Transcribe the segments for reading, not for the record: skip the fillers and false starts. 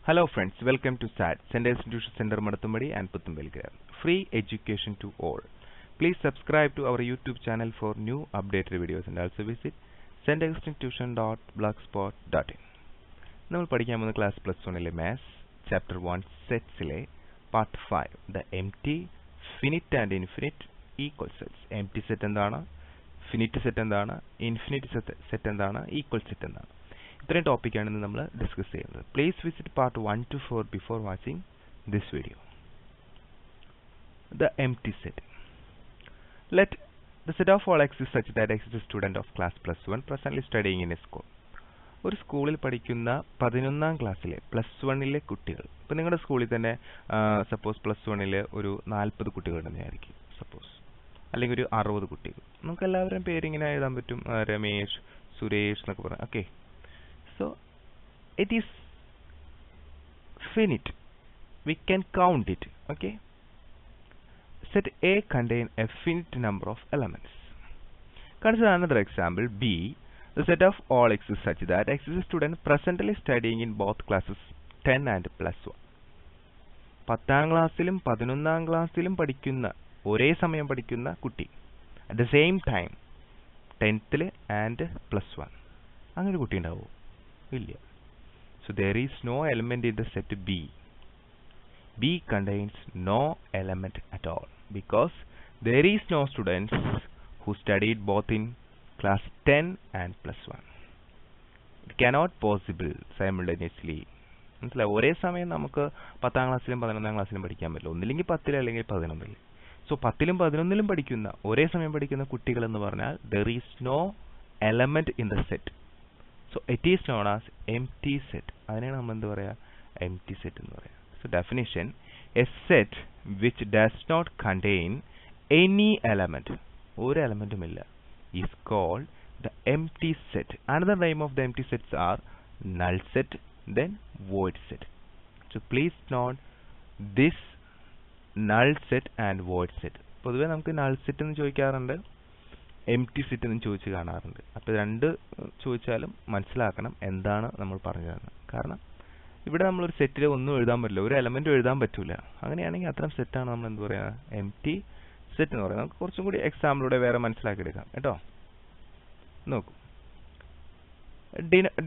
Hello friends, welcome to SAT, Centers Institution Center Madathumbadi and Puthumbelkar. Free education to all. Please subscribe to our YouTube channel for new updated videos and also visit centerinstitution.blogspot.in. നമ്മൾ പഠിക്കാൻ പോകുന്ന class +1 maths chapter 1 സെറ്റ്സിലെ part 5 the empty finite and infinite equal sets. Empty set എന്താണ്, finite set എന്താണ്, infinite set എന്താണ്, equal set എന്താണ്, ഇത്രയും ടോപ്പിക്കാണ് ഇന്ന് നമ്മൾ ഡിസ്കസ് ചെയ്യുന്നത്. Please visit part 1 to 4 before watching this video. The empty set. Let the set of all x is such that x is a student of class +1 presently studying in a school. ഒരു സ്കൂളിൽ പഠിക്കുന്ന 11ാം ക്ലാസ്സിലെ +1ലെ കുട്ടികൾ. ഇപ്പോൾ നിങ്ങളുടെ സ്കൂളിൽ തന്നെ suppose +1ൽ ഒരു 40 കുട്ടികളുണ്ടെന്ന് വിചാരിക്കും സപ്പോസ്, അല്ലെങ്കിൽ ഒരു 60 കുട്ടികൾ. നമുക്ക് എല്ലാവരുടെയും പേരിങ്ങനെ എഴുതാൻ പറ്റും, രമേശ്, സുരേഷ് എന്നൊക്കെ പറയാം. Okay, so it is finite, we can count it. Okay, set A contain a finite number of elements. Consider another example B. The set of all x is such that x is a student presently studying in both classes 10 and +1. 10ാം ക്ലാസ്സിലും 11ാം ക്ലാസ്സിലും പഠിക്കുന്ന, ഒരേ സമയം പഠിക്കുന്ന കുട്ടി, at the same time 10th and +1. അങ്ങനെ കുട്ടി ഉണ്ടാവുമോ? ഇല്ല. So there is no element in the set B. B contains no element at all because there is no students who studied both in class 10 and +1. It cannot possible simultaneously. മനസ്സിലായി? ഒരേ സമയം നമുക്ക് 10ാം ക്ലാസ്സിലും 11ാം ക്ലാസ്സിലും പഠിക്കാൻ പറ്റില്ല. ഒന്നില്ലെങ്കിൽ 10ൽ അല്ലെങ്കിൽ 11ൽ. സോ 10ലും 11ലും പഠിക്കുന്ന, ഒരേ സമയം പഠിക്കുന്ന കുട്ടികൾ എന്ന് പറഞ്ഞാൽ there is no element in the set. So it is known as empty set. അതിനെയാണ് നമ്മൾ എന്ത് പറയാ? empty set എന്ന് പറയാം. So definition: a set which does not contain any element, ഒരു എലമെന്റും ഇല്ല, is called the empty set. Another name of the empty sets are null set, then void set. So please note this null set and void set. പൊതുവെ നമുക്ക് null set എന്ന് ചോദിക്കാറുണ്ട്, empty set എന്ന് ചോദിച്ച് കാണാറുണ്ട്. അപ്പോൾ രണ്ട് ചോദിച്ചാലും മനസ്സിലാക്കണം എന്താണ് നമ്മൾ പറഞ്ഞു തരുന്നത്. കാരണം ഇവിടെ നമ്മളൊരു സെറ്റിൽ ഒന്നും എഴുതാൻ പറ്റില്ല, ഒരു എലമെന്റും എഴുതാൻ പറ്റില്ല. അങ്ങനെയാണെങ്കിൽ അത്തരം സെറ്റാണ് നമ്മൾ എന്ത് പറയുക? എംപ്റ്റി സെറ്റ് എന്ന് പറയുന്നത്. നമുക്ക് കുറച്ചും കൂടി എക്സാമ്പിളൂടെ വേറെ മനസ്സിലാക്കിയെടുക്കാം കേട്ടോ. നോക്കൂ,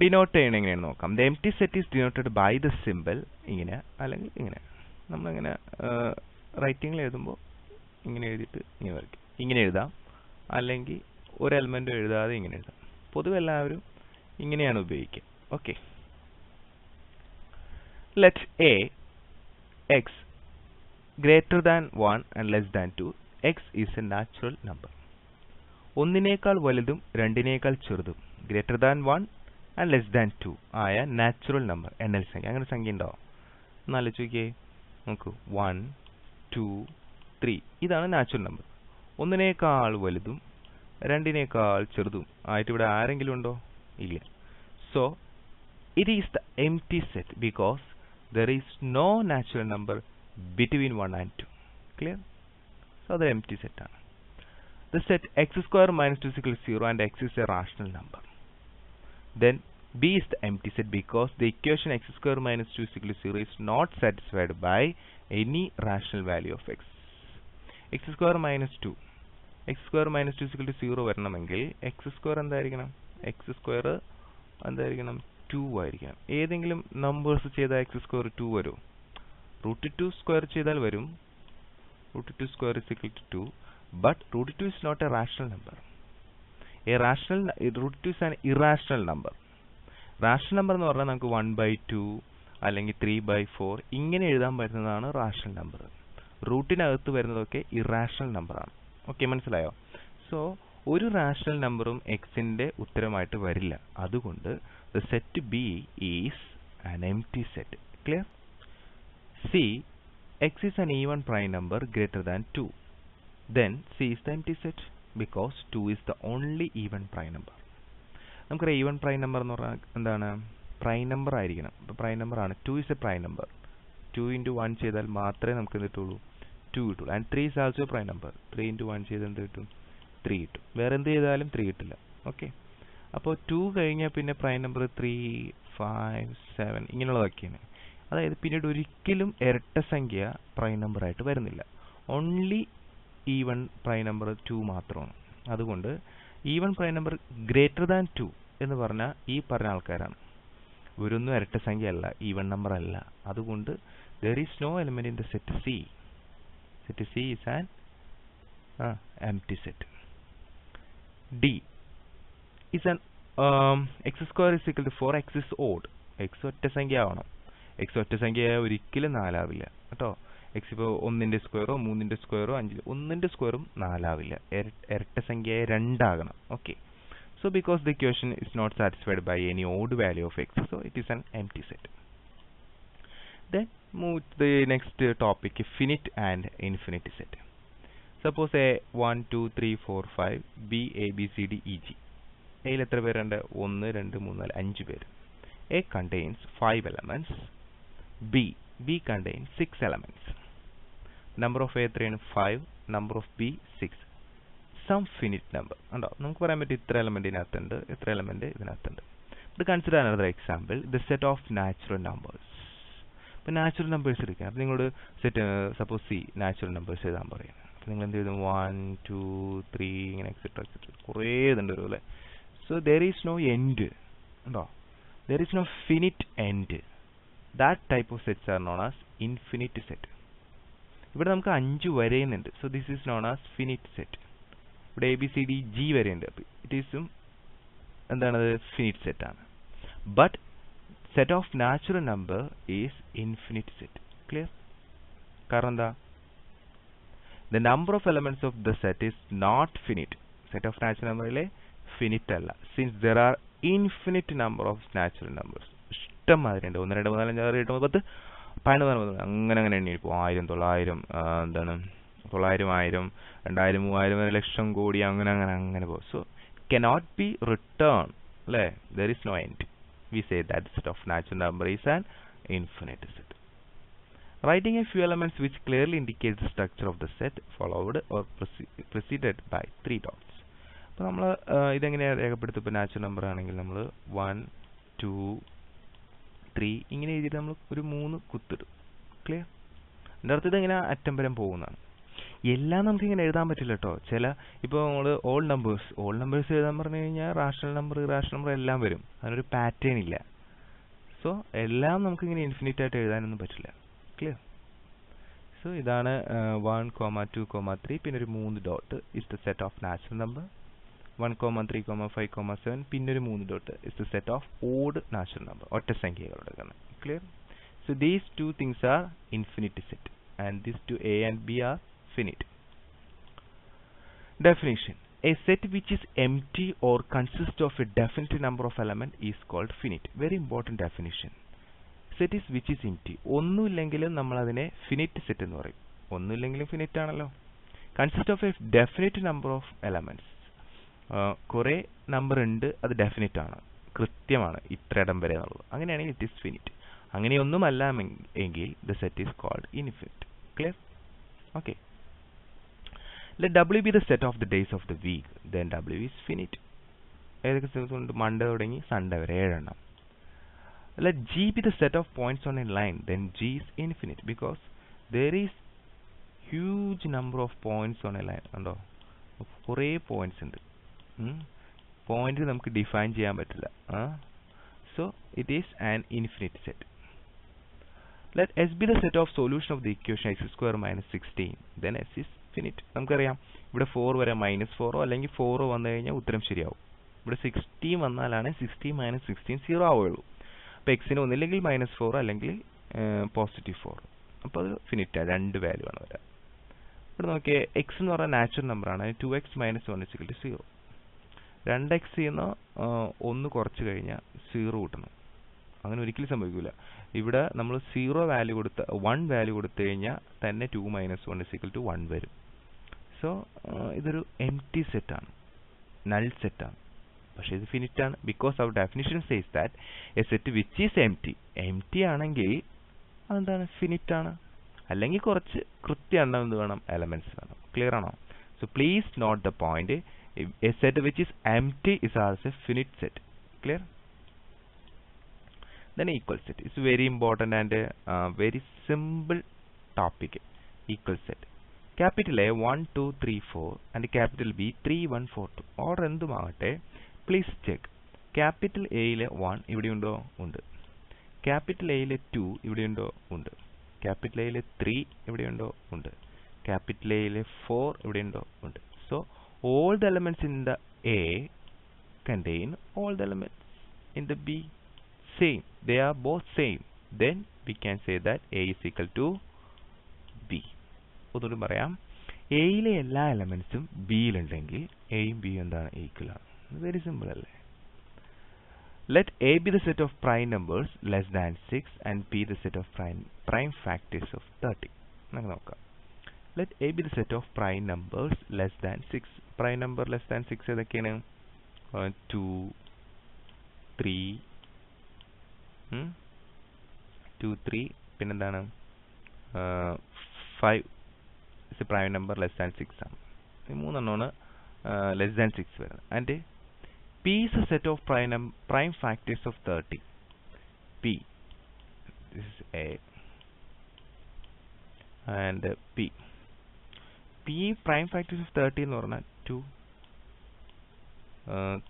ഡിനോട്ട് ചെയ്യണം എങ്ങനെയാണ് നോക്കാം. The empty set is denoted by the simple ഇങ്ങനെ, അല്ലെങ്കിൽ ഇങ്ങനെ. നമ്മളിങ്ങനെ റൈറ്റിങ്ങിൽ എഴുതുമ്പോൾ ഇങ്ങനെ എഴുതിയിട്ട് ഇങ്ങനെ വരയ്ക്കും. ഇങ്ങനെ എഴുതാം, അല്ലെങ്കിൽ ഒരു എലമെന്റും എഴുതാതെ ഇങ്ങനെ എഴുതാം. പൊതുവെ എല്ലാവരും ഇങ്ങനെയാണ് ഉപയോഗിക്കുക. Okay, let a x greater than 1 and less than 2. X is a natural number. ഒന്നിനേക്കാൾ വലുതും രണ്ടിനേക്കാൾ ചെറുതും greater than 1 and less than 2 ആയ നാച്ചുറൽ നമ്പർ, എണ്ണൽ സംഖ്യ. അങ്ങനെ സംഖ്യ ഉണ്ടാവും. എന്നാലോചിക്കേ, നോക്കൂ, 1 2 3 ഇതാണ് നാച്ചുറൽ നമ്പർ. ഒന്നിനേക്കാൾ വലുതും രണ്ടിനേക്കാൾ ചെറുതും ആയിട്ട് ഇവിടെ ആരെങ്കിലും ഉണ്ടോ? ഇല്ല. So it is the empty set because there is no natural number between 1 and 2. Clear? So the empty set ആണ്. The set x square minus 2 is equal to 0 and x is a rational number. Then B is the empty set because the equation x square minus 2 is equal to 0 is not satisfied by any rational value of x. x square minus 2 is equal to 0 വരണമെങ്കിൽ x square എന്തായിരിക്കണം? x square എന്തായിരിക്കണം? 2 ആയിരിക്കണം. ഏതെങ്കിലും numbers ചെയ്താൽ x square 2 വരും. √2 square ചെയ്താൽ വരും. √2 square is equal to 2, but √2 is not a rational number. √2 is an irrational number. Rational number എന്ന് പറഞ്ഞാൽ നമുക്ക് 1/2 അല്ലെങ്കിൽ 3/4 ഇങ്ങനെ എഴുതാൻ പറ്റുന്നതാണ് റാഷണൽ നമ്പർ. റൂട്ടിനകത്ത് വരുന്നതൊക്കെ ഇറാഷണൽ നമ്പറാണ്. ഓക്കെ, മനസ്സിലായോ? സോ ഒരു റാഷണൽ നമ്പറും എക്സിന്റെ ഉത്തരമായിട്ട് വരില്ല. അതുകൊണ്ട് the set B is an empty set. Clear? C, x is an even prime number greater than 2. Then C is the empty set because 2 is the only even prime number. നമുക്കൊരു even prime number എന്ന് പറഞ്ഞാൽ എന്താണ്? Prime number ആയിരിക്കണം. ഇപ്പോൾ prime number ആണ്. 2 is a prime number. 2 into 1 ചെയ്താൽ മാത്രമേ നമുക്ക് എന്ത് കിട്ടുള്ളൂ? 2 കിട്ടുള്ളൂ. And 3 is also a prime number. 3 into 1 ചെയ്താൽ എന്ത് കിട്ടും? 3 കിട്ടും. വേറെ എന്ത് ചെയ്താലും 3 കിട്ടില്ല. ഓക്കെ, അപ്പോൾ 2 കഴിഞ്ഞാൽ പിന്നെ പ്രൈം നമ്പർ 3 5 7 ഇങ്ങനെയുള്ളതൊക്കെയാണ്. അതായത് പിന്നീട് ഒരിക്കലും ഇരട്ട സംഖ്യ പ്രൈം നമ്പർ ആയിട്ട് വരുന്നില്ല. ഓൺലി ഈവൺ പ്രൈം നമ്പർ 2 മാത്രമാണ്. അതുകൊണ്ട് even prime number greater than 2 എന്ന് പറഞ്ഞാൽ ഈ പറഞ്ഞ ആൾക്കാരാണ്. ഇവരൊന്നും ഇരട്ട സംഖ്യ അല്ല, ഈവൺ നമ്പർ അല്ല. അതുകൊണ്ട് there is no element in the set C. Set C is an empty set. D is an x square is equal to 4x is odd. x ഒറ്റ സംഖ്യ ആവണം. x ഒറ്റ സംഖ്യ ഒരിക്കലും 4 ആവില്ല കേട്ടോ. x ഇപ്പോൾ 1ന്റെ സ്ക്വയറോ 3ന്റെ സ്ക്വയറോ 5 1ന്റെ സ്ക്വയറും 4 ആവില്ല. ഇരട്ട സംഖ്യ 2 ആകണം. Okay. So because the equation is not satisfied by any odd value of x, so it is an empty set. Then move to the next topic, finite and infinite set. Suppose a 1 2 3 4 5 b a b c d e g. A എത്ര പേരുണ്ട്? 1 2 3 4 5 പേര്. A contains 5 elements. B contains 6 elements. Number of A 3 5, number of B 6. Some finite number. ഉണ്ടോ? നമുക്ക് പറയാൻ പറ്റും ഇത്ര element ഇതിനകത്തുണ്ട്, ഇത്ര എലമെന്റ് ഇതിനകത്തുണ്ട്. ഇത് consider another example, the set of natural numbers. ഇപ്പോൾ നാച്ചുറൽ നമ്പേഴ്സ് എടുക്കുക. അപ്പോൾ നിങ്ങളോട് set suppose C natural numbers എഴുതാൻ പറയും. അപ്പോൾ നിങ്ങൾ എന്ത് എഴുതും? 1 2 3 ഇങ്ങനെ എക്സെട്ര എക്സെട്ര കുറേ ഇതുണ്ട് വരും അല്ലേ. So there is no end. ഉണ്ടോ? There is no finite end. That type of sets are known as infinite set. ഇവിടെ നമുക്ക് 5 വരെയുന്നുണ്ട്. So this is known as finite set. ഇവിടെ A B C D G വരെയുണ്ട്. അപ്പോൾ it ഈസും എന്താണത്? Finite സെറ്റാണ്. But set of natural number is infinite set. Clear? കാരണം എന്താ? The number of elements of the set is not finite. Set of natural number ile finite അല്ല. Since there are infinite number of natural numbers. ഇഷ്ടം മാതിരി ഉണ്ട്. 1 2 3 4 5 6 7 8 10 11 അങ്ങനെ അങ്ങനെ എണ്ണി ഇപ്പോൾ 1000 900 എന്താണ് 900 1000 2000 3000 ലക്ഷം കോടി അങ്ങനെ അങ്ങനെ അങ്ങനെ പോകും. So cannot be returned. അല്ലേ? There is no end. We say that the set of natural number is an infinite set. Writing a few elements which clearly indicates the structure of the set followed or preceded by 3 dots. അപ്പോൾ നമ്മൾ ഇതെങ്ങനെയാണ് രേഖപ്പെടുത്തുക? ഇപ്പോൾ natural number ആണെങ്കിൽ നമ്മൾ 1 2 3 ഇങ്ങനെ എഴുതിയിട്ട് നമ്മൾ ഒരു 3 കുത്തിടും. ക്ലിയർ? എൻ്റെ അർത്ഥം ഇതെങ്ങനെ അറ്റം വരെ പോകുന്നതാണ്. എല്ലാം നമുക്ക് ഇങ്ങനെ എഴുതാൻ പറ്റില്ല കേട്ടോ. ചില ഇപ്പോൾ നമ്മൾ ഓൾ നമ്പേഴ്സ് എഴുതാൻ പറഞ്ഞു കഴിഞ്ഞാൽ റാഷണൽ നമ്പർ എല്ലാം വരും. അതിനൊരു പാറ്റേൺ ഇല്ല. സോ എല്ലാം നമുക്കിങ്ങനെ ഇൻഫിനിറ്റ് ആയിട്ട് എഴുതാനൊന്നും പറ്റില്ല. ക്ലിയർ? സോ ഇതാണ് 1 2 3 പിന്നെ ഒരു 3 dot is the set of natural number. 1 3 5 7 പിന്നെ ഒരു 3 dot is the set of odd natural number. ഒറ്റ സംഖ്യകളുടെ കാരണം. Clear? So these 2 things are infinite set and these 2 A and B are finite. Definition: a set which is empty or consists of a definite number of elements is called finite. Very important definition. Set is which is empty. ഒന്നുമില്ലെങ്കിലും നമ്മൾ അതിനെ finite set എന്ന് പറയും. ഒന്നുമില്ലെങ്കിലും finite ആണല്ലോ. Consist of a definite number of elements. കുറേ number ഉണ്ട്, അത് ഡെഫിനിറ്റ് ആണ്, കൃത്യമാണ് ഇത്ര ഇടം വരെ എന്നുള്ളത്. അങ്ങനെയാണെങ്കിൽ ഇറ്റ് ഈസ് ഫിനിറ്റ്. അങ്ങനെയൊന്നുമല്ല എങ്കിൽ the set is called infinite. Clear? Okay. Let W be the set of the days of the week. Then W is finite. ഏതൊക്കെ ദിവസം ഉണ്ട്? മൺഡേ തുടങ്ങി സൺഡേ വരെ 7 എണ്ണം. Let G be the set of points on a line. Then G is infinite because there is huge number of points on a line. ഉണ്ടോ? കുറേ points ഉണ്ട്. Point നമുക്ക് ഡിഫൈൻ ചെയ്യാൻ പറ്റില്ല. So it is an infinite set. Let S be the set of solution of the equation x square minus 16. Then S is finite. നമുക്കറിയാം ഇവിടെ 4 വരെ -4 അല്ലെങ്കിൽ 4 വന്നു കഴിഞ്ഞാൽ ഉത്തരം ശരിയാവും. ഇവിടെ 16 വന്നാലാണ് 16 - 16 0 ആവുകയുള്ളൂ. അപ്പോൾ എക്സിന് ഒന്നില്ലെങ്കിൽ -4 അല്ലെങ്കിൽ +4. അപ്പോൾ അത് ഫിനിറ്റ് ആണ്. 2 വാല്യൂ ആണ് വരാം. ഇവിടെ നോക്കിയേ, എക്സ് എന്ന് പറഞ്ഞാൽ നാച്ചുറൽ നമ്പറാണ്. 2x - 1 = 0. 2x ചെയ്യുന്ന 1 കുറച്ച് കഴിഞ്ഞാൽ 0 കൂട്ടണം. അങ്ങനെ ഒരിക്കലും സംഭവിക്കില്ല. ഇവിടെ നമ്മൾ 0 വാല്യൂ കൊടുത്ത 1 വാല്യൂ കൊടുത്തു കഴിഞ്ഞാൽ തന്നെ 2 - 1 = 1 വരും. സോ ഇതൊരു എംപ്റ്റി സെറ്റാണ്, നൾ സെറ്റാണ്. പക്ഷേ ഇത് ഫിനിറ്റ് ആണ്. ബിക്കോസ് അവർ definition says that a set which is empty ആണെങ്കിൽ അതെന്താണ്? ഫിനിറ്റ് ആണ്. അല്ലെങ്കിൽ കുറച്ച് കൃത്യം എന്ത് വേണം? എലമെന്റ്സ് വേണം. ക്ലിയർ ആണോ? So please note the point. A set which is empty is also A finite set. Clear? then equal set. It's very important and very simple topic. Equal set. Capital A 1, 2, 3, 4 and capital B 3, 1, 4, 2. Or എന്തുമാകട്ടെ, please check. Capital A യിലെ 1 ഇവിടെയുണ്ടോ? ഉണ്ട്. Capital A യിലെ 2 ഇവിടെയുണ്ടോ? ഉണ്ട്. Capital A യിലെ 3 ഇവിടെയുണ്ടോ? ഉണ്ട്. Capital A യിലെ 4 ഇവിടെയുണ്ടോ? ഉണ്ട്. So all the elements in the A contain all the elements in the B. Same. They are both same. Then we can say that A is equal to B. ഒന്നുകൂടി പറയാം, എയിലെ എല്ലാ എലമെന്റ്സും ബിയിലുണ്ടെങ്കിൽ എയും ബിയും എന്താണ്? Equal ആണ്. വെരി സിമ്പിൾ അല്ലേ? Let A be the set of prime numbers less than 6 and B the set of prime factors of 30. നമുക്ക് നോക്കാം. Let A be the set of prime numbers less than 6. Prime number less than 6 ഏതൊക്കെയാണ്? 2, 3, 2, 3 പിന്നെന്താണ്? 5 is a prime number less than 6 ആണ്. ഈ മൂന്നെണ്ണമാണ് less than 6 വരുന്നത്. And P is a set of prime factors of 30. P, this is A and P. P prime factors of 30 എന്ന് പറഞ്ഞാൽ 2,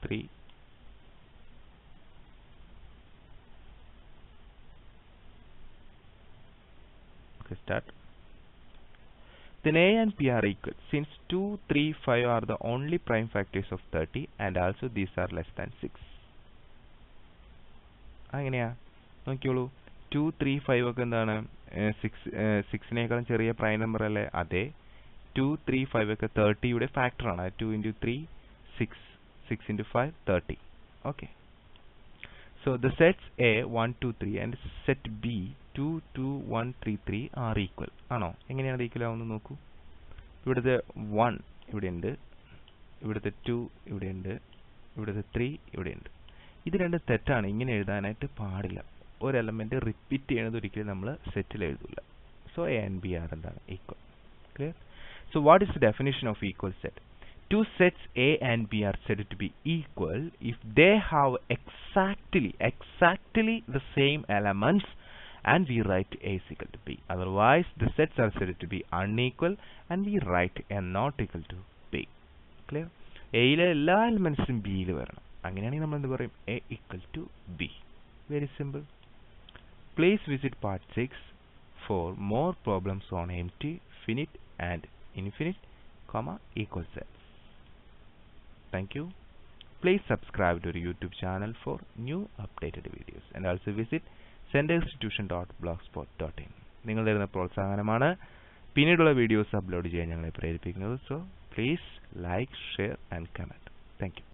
3, okay, start. Then A and P are equal since 2, 3, 5 are the only prime factors of 30 and also these are less than 6. അങ്ങനെയാ നോക്കിയോളൂ, 2, 3, 5 ഒക്കെ എന്താണ്? 6നേക്കാളും ചെറിയ prime number അല്ലേ? അതെ. 2, 3, 5 ഒക്കെ 30യുടെ factor ആണ്. 2 into 3 6, 6 into 5 30. Okay. So the sets A 1, 2, 3 and set B 2, 2, 1, 3, 3 are equal. ആണോ? എങ്ങനെയാണ് ഈക്വൽ ആവുന്നത് നോക്കൂ. ഇവിടുത്തെ 1 ഇവിടെയുണ്ട്, ഇവിടുത്തെ 2 ഇവിടെയുണ്ട്, ഇവിടുത്തെ 3 ഇവിടെയുണ്ട്. ഇത് രണ്ടും തെറ്റാണ്. ഇങ്ങനെ എഴുതാനായിട്ട് പാടില്ല. ഒരു എലമെന്റ് റിപ്പീറ്റ് ചെയ്യണത് ഒരിക്കലും നമ്മൾ സെറ്റിൽ എഴുതില്ല. So A and B are എന്താണ്? Equal. Clear? So what is the definition of equal set? Two sets A and B are said to be equal if they have exactly the same elements and we write A is equal to B. Otherwise the sets are said to be unequal and we write A not equal to B. Clear? A യിലെ എല്ലാ എലമെന്റ്സും B യിൽ വരണം. അങ്ങനെയാണെങ്കിൽ നമ്മൾ എന്ത് പറയും? A equal to B. Very simple. Please visit part 6 for more problems on empty, finite and infinite, equal sets. Thank you. Please subscribe to our YouTube channel for new updated videos and also visit centerinstitution.blogspot.in. നിങ്ങൾ തരുന്ന പ്രോത്സാഹനമാണ് പിന്നീടുള്ള videos upload ചെയ്യാൻ ഞങ്ങളെ പ്രേരിപ്പിക്കുന്നത്. So please like, share and comment. Thank you.